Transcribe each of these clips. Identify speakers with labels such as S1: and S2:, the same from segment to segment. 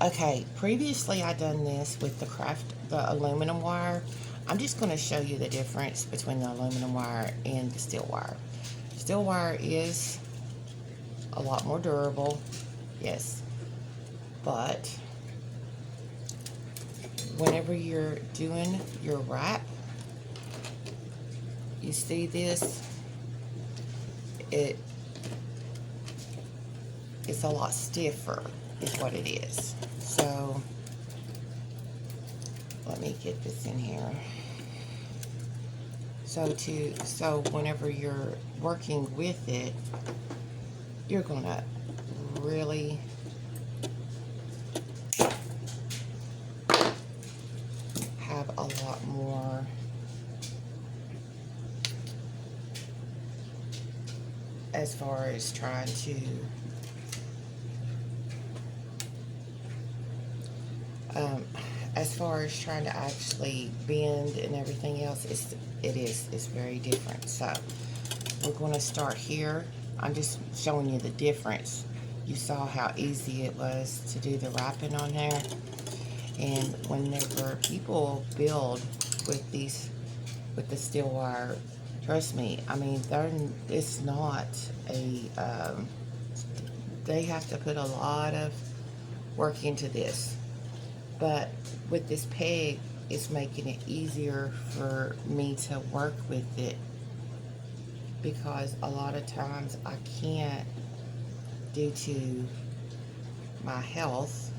S1: Okay, previously I done this with the aluminum wire. I'm just going to show you the difference between the aluminum wire and the steel wire. Steel wire is a lot more durable, yes, but whenever you're doing your wrap, you see this, it it's a lot stiffer is what it is. So let me get this in here. So whenever you're working with it, you're gonna really have a lot more as far as trying to um, as far as trying to actually bend and everything else, it's very different. So we're going to start here. I'm just showing you the difference. You saw how easy it was to do the wrapping on there. And whenever people build with with the steel wire, trust me, I mean, it's not they have to put a lot of work into this. But with this peg, it's making it easier for me to work with it, because a lot of times I can't, due to my health,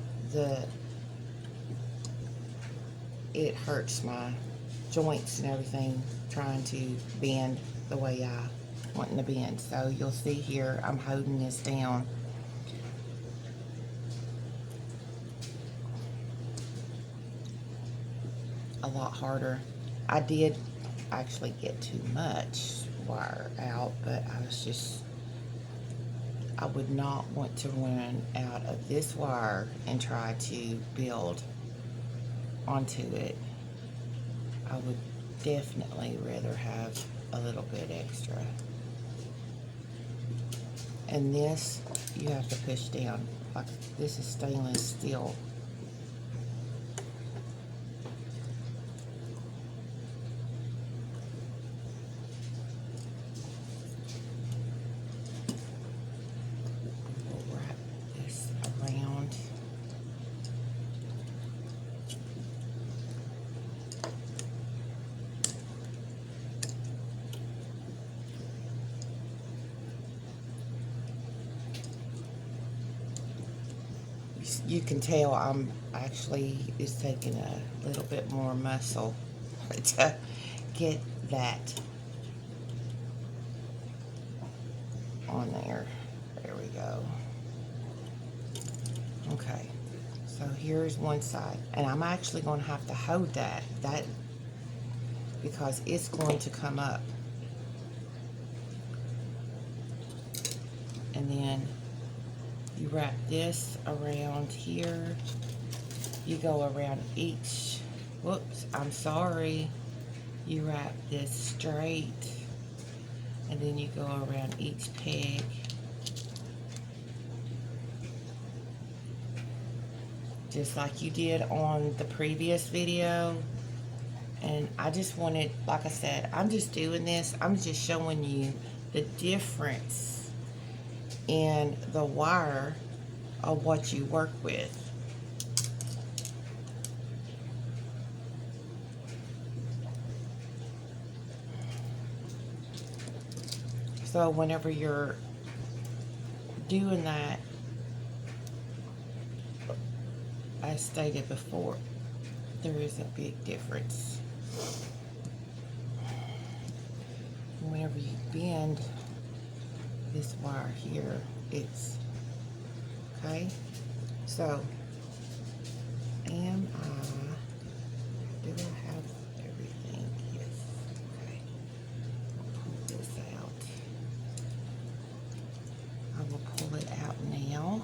S1: it hurts my joints and everything trying to bend the way I want to bend. So you'll see here I'm holding this down a lot harder. I did actually get too much wire out, but I would not want to run out of this wire and try to build onto it. I would definitely rather have a little bit extra. And this, you have to push down. Like, this is stainless steel. We'll wrap this around. You can tell I'm actually, it's taking a little bit more muscle to get that on there. There we go. Okay, so here's one side, and I'm actually going to have to hold that because it's going to come up. And then you wrap this around here. You go around each, whoops, I'm sorry. You wrap this straight, and then you go around each peg. Just like you did on the previous video. And I just wanted, like I said, I'm just doing this. I'm just showing you the difference in the wire of what you work with. So whenever you're doing that, as stated before, there is a big difference. Whenever you bend this wire here, it's okay. So, do I have everything? Yes. Okay. I'll pull this out. I will pull it out now.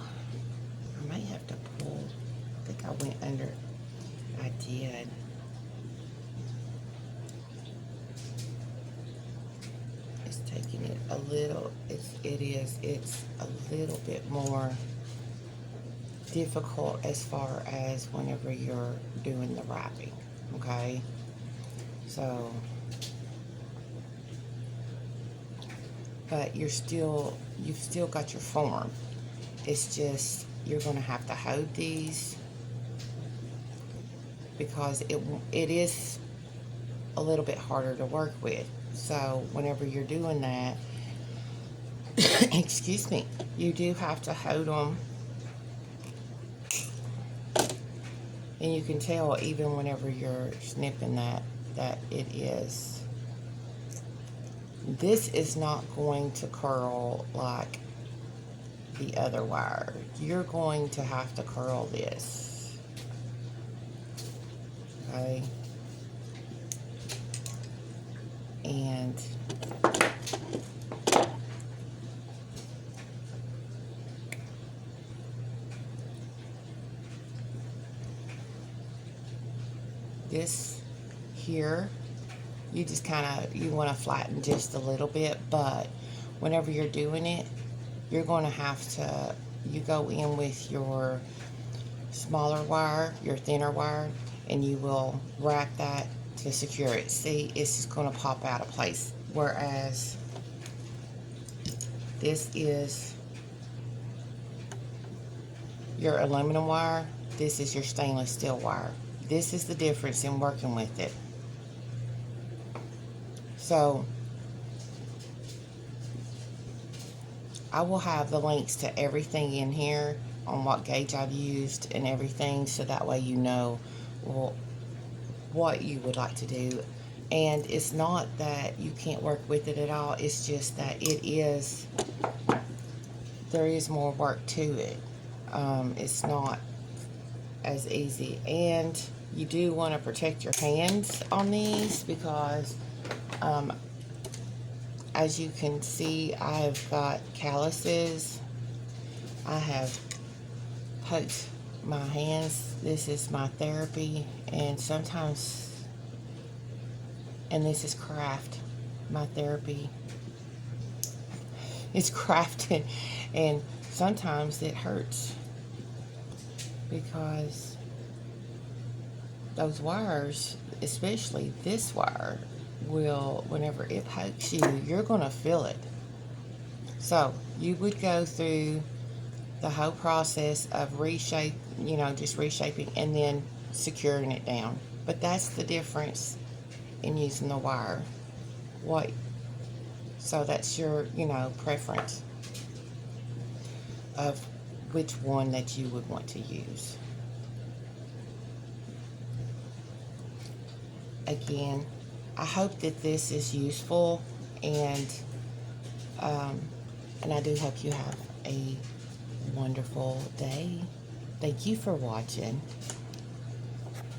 S1: I may have to pull. I think I went under. I did. It's taking it a little. It's a little bit more difficult as far as whenever you're doing the wrapping, okay? So, but you've still got your form. It's just, you're going to have to hold these because it is a little bit harder to work with. So whenever you're doing that, excuse me, you do have to hold them. And you can tell even whenever you're snipping that it is. This is not going to curl like the other wire. You're going to have to curl this. Okay? And this here, you just you want to flatten just a little bit, but whenever you're doing it, you're going to have to, you go in with your smaller wire, your thinner wire, and you will wrap that to secure it. See, it's just going to pop out of place. Whereas this is your aluminum wire, this is your stainless steel wire. This is the difference in working with it. So I will have the links to everything in here on what gauge I've used and everything, so that way you know what you would like to do. And it's not that you can't work with it at all, it's just that there is more work to it. It's not as easy, and you do want to protect your hands on these because as you can see, I've got calluses. I have poked my hands. This is my therapy, and sometimes, and this is craft, my therapy. It's crafted, and sometimes it hurts because those wires, especially this wire, will, whenever it pokes you, you're going to feel it. So you would go through the whole process of just reshaping and then securing it down. But that's the difference in using the wire. So that's your, preference of which one that you would want to use. Again, I hope that this is useful, and I do hope you have a wonderful day. Thank you for watching.